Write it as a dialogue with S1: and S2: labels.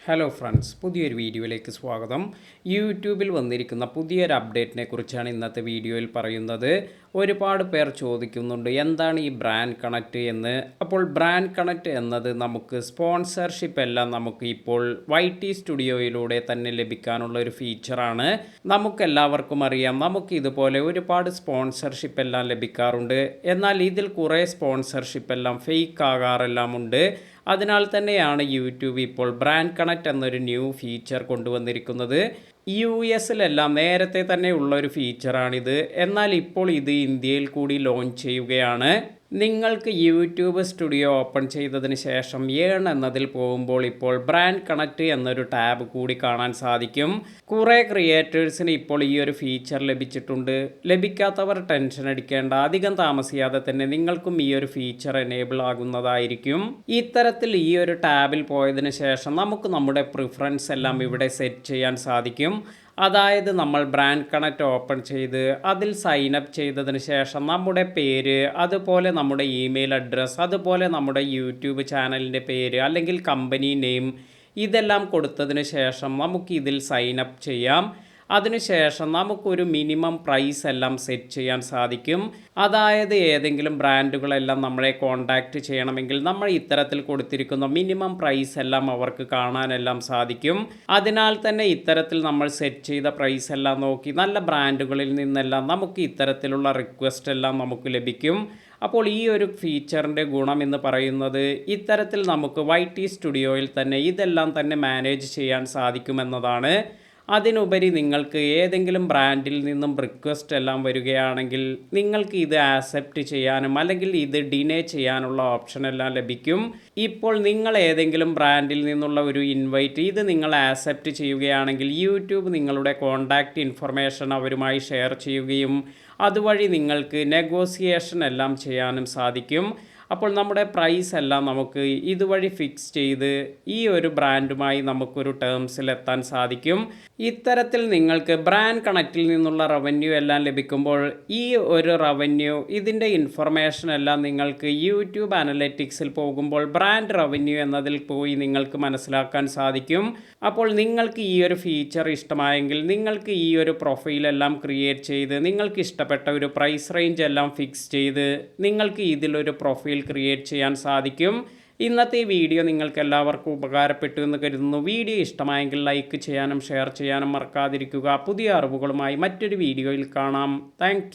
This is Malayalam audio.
S1: ഹലോ ഫ്രണ്ട്സ്, പുതിയൊരു വീഡിയോയിലേക്ക് സ്വാഗതം. യൂട്യൂബിൽ വന്നിരിക്കുന്ന പുതിയൊരു അപ്ഡേറ്റിനെ കുറിച്ചാണ് ഇന്നത്തെ വീഡിയോയിൽ പറയുന്നത്. ഒരുപാട് പേർ ചോദിക്കുന്നുണ്ട് എന്താണ് ഈ ബ്രാൻഡ് കണക്റ്റ് എന്ന്. അപ്പോൾ ബ്രാൻഡ് കണക്റ്റ് എന്നത് നമുക്ക് സ്പോൺസർഷിപ്പ് എല്ലാം നമുക്ക് ഇപ്പോൾ YT സ്റ്റുഡിയോയിലൂടെ തന്നെ ലഭിക്കാനുള്ള ഒരു ഫീച്ചറാണ്. നമുക്കെല്ലാവർക്കും അറിയാം, നമുക്ക് ഇതുപോലെ ഒരുപാട് സ്പോൺസർഷിപ്പ് എല്ലാം ലഭിക്കാറുണ്ട്. എന്നാൽ ഇതിൽ കുറേ സ്പോൺസർഷിപ്പ് എല്ലാം ഫേക്ക് ആകാറെല്ലാം ഉണ്ട്. അതിനാൽ തന്നെയാണ് യൂട്യൂബ് ഇപ്പോൾ ബ്രാൻഡ് കണക്റ്റ് എന്നൊരു ന്യൂ ഫീച്ചർ കൊണ്ടുവന്നിരിക്കുന്നത്. US-ലെല്ലാം നേരത്തെ തന്നെ ഉള്ള ഒരു ഫീച്ചറാണിത്. എന്നാൽ ഇപ്പോൾ ഇത് ഇന്ത്യയിൽ കൂടി ലോഞ്ച് ചെയ്യുകയാണ്. നിങ്ങൾക്ക് യൂട്യൂബ് സ്റ്റുഡിയോ ഓപ്പൺ ചെയ്തതിന് ശേഷം ഏൺ എന്നതിൽ പോകുമ്പോൾ ഇപ്പോൾ ബ്രാൻഡ് കണക്റ്റ് എന്നൊരു ടാബ് കൂടി കാണാൻ സാധിക്കും. കുറേ ക്രിയേറ്റേഴ്സിന് ഇപ്പോൾ ഈ ഒരു ഫീച്ചർ ലഭിച്ചിട്ടുണ്ട്. ലഭിക്കാത്തവർ ടെൻഷൻ അടിക്കേണ്ട, അധികം താമസിയാതെ തന്നെ നിങ്ങൾക്കും ഈ ഒരു ഫീച്ചർ എനേബിൾ ആകുന്നതായിരിക്കും. ഇത്തരത്തിൽ ഈ ഒരു ടാബിൽ പോയതിന് ശേഷം നമുക്ക് നമ്മുടെ പ്രിഫറൻസ് എല്ലാം ഇവിടെ സെറ്റ് ചെയ്യാൻ സാധിക്കും. അതായത് നമ്മൾ ബ്രാൻഡ് കണക്റ്റ് ഓപ്പൺ ചെയ്ത് അതിൽ സൈൻ അപ്പ് ചെയ്തതിന് ശേഷം നമ്മുടെ പേര്, അതുപോലെ നമ്മുടെ ഇമെയിൽ അഡ്രസ്സ്, അതുപോലെ നമ്മുടെ യൂട്യൂബ് ചാനലിൻ്റെ പേര് അല്ലെങ്കിൽ കമ്പനി നെയിം ഇതെല്ലാം കൊടുത്തതിന് ശേഷം നമുക്ക് ഇതിൽ സൈൻ അപ്പ് ചെയ്യാം. അതിനുശേഷം നമുക്കൊരു മിനിമം പ്രൈസ് എല്ലാം സെറ്റ് ചെയ്യാൻ സാധിക്കും. അതായത് ഏതെങ്കിലും ബ്രാൻഡുകളെല്ലാം നമ്മളെ കോൺടാക്റ്റ് ചെയ്യണമെങ്കിൽ നമ്മൾ ഇത്തരത്തിൽ കൊടുത്തിരിക്കുന്ന മിനിമം പ്രൈസ് എല്ലാം അവർക്ക് കാണാനെല്ലാം സാധിക്കും. അതിനാൽ തന്നെ ഇത്തരത്തിൽ നമ്മൾ സെറ്റ് ചെയ്ത പ്രൈസ് എല്ലാം നോക്കി നല്ല ബ്രാൻഡുകളിൽ നിന്നെല്ലാം നമുക്ക് ഇത്തരത്തിലുള്ള റിക്വസ്റ്റ് എല്ലാം നമുക്ക് ലഭിക്കും. അപ്പോൾ ഈ ഒരു ഫീച്ചറിൻ്റെ ഗുണം എന്ന് പറയുന്നത് ഇത്തരത്തിൽ നമുക്ക് YT സ്റ്റുഡിയോയിൽ തന്നെ ഇതെല്ലാം തന്നെ മാനേജ് ചെയ്യാൻ സാധിക്കുമെന്നതാണ്. അതിനുപരി നിങ്ങൾക്ക് ഏതെങ്കിലും ബ്രാൻഡിൽ നിന്നും റിക്വസ്റ്റ് എല്ലാം വരികയാണെങ്കിൽ നിങ്ങൾക്ക് ഇത് ആക്സെപ്റ്റ് ചെയ്യാനും അല്ലെങ്കിൽ ഇത് ഡിനേ ചെയ്യാനുള്ള ഓപ്ഷൻ എല്ലാം ലഭിക്കും. ഇപ്പോൾ നിങ്ങൾ ഏതെങ്കിലും ബ്രാൻഡിൽ നിന്നുള്ള ഒരു ഇൻവൈറ്റ് ഇത് നിങ്ങൾ ആക്സെപ്റ്റ് ചെയ്യുകയാണെങ്കിൽ യൂട്യൂബ് നിങ്ങളുടെ കോൺടാക്റ്റ് ഇൻഫർമേഷൻ അവരുമായി ഷെയർ ചെയ്യുകയും അതുവഴി നിങ്ങൾക്ക് നെഗോസിയേഷൻ എല്ലാം ചെയ്യാനും സാധിക്കും. അപ്പോൾ നമ്മുടെ പ്രൈസ് എല്ലാം നമുക്ക് ഇതുവഴി ഫിക്സ് ചെയ്ത് ഈ ഒരു ബ്രാൻഡുമായി നമുക്കൊരു ടേംസിലെത്താൻ സാധിക്കും. ഇത്തരത്തിൽ നിങ്ങൾക്ക് ബ്രാൻഡ് കണക്റ്റിൽ നിന്നുള്ള റവന്യൂ എല്ലാം ലഭിക്കുമ്പോൾ ഈ ഒരു റവന്യൂ ഇതിൻ്റെ ഇൻഫർമേഷൻ എല്ലാം നിങ്ങൾക്ക് യൂട്യൂബ് അനലറ്റിക്സിൽ പോകുമ്പോൾ ബ്രാൻഡ് റവന്യൂ എന്നതിൽ പോയി നിങ്ങൾക്ക് മനസ്സിലാക്കാൻ സാധിക്കും. അപ്പോൾ നിങ്ങൾക്ക് ഈ ഒരു ഫീച്ചർ ഇഷ്ടമായെങ്കിൽ നിങ്ങൾക്ക് ഈ ഒരു പ്രൊഫൈലെല്ലാം ക്രിയേറ്റ് ചെയ്ത് നിങ്ങൾക്ക് ഇഷ്ടപ്പെട്ട ഒരു പ്രൈസ് റേഞ്ച് എല്ലാം ഫിക്സ് ചെയ്ത് നിങ്ങൾക്ക് ഇതിലൊരു പ്രൊഫൈൽ ക്രിയേറ്റ് ചെയ്യാൻ സാധിക്കും. ഇന്നത്തെ ഈ വീഡിയോ നിങ്ങൾക്ക് എല്ലാവർക്കും ഉപകാരപ്പെട്ടു എന്ന് കരുതുന്നു. വീഡിയോ ഇഷ്ടമായെങ്കിൽ ലൈക്ക് ചെയ്യാനും ഷെയർ ചെയ്യാനും മറക്കാതിരിക്കുക. പുതിയ അറിവുകളുമായി മറ്റൊരു വീഡിയോയിൽ കാണാം. താങ്ക്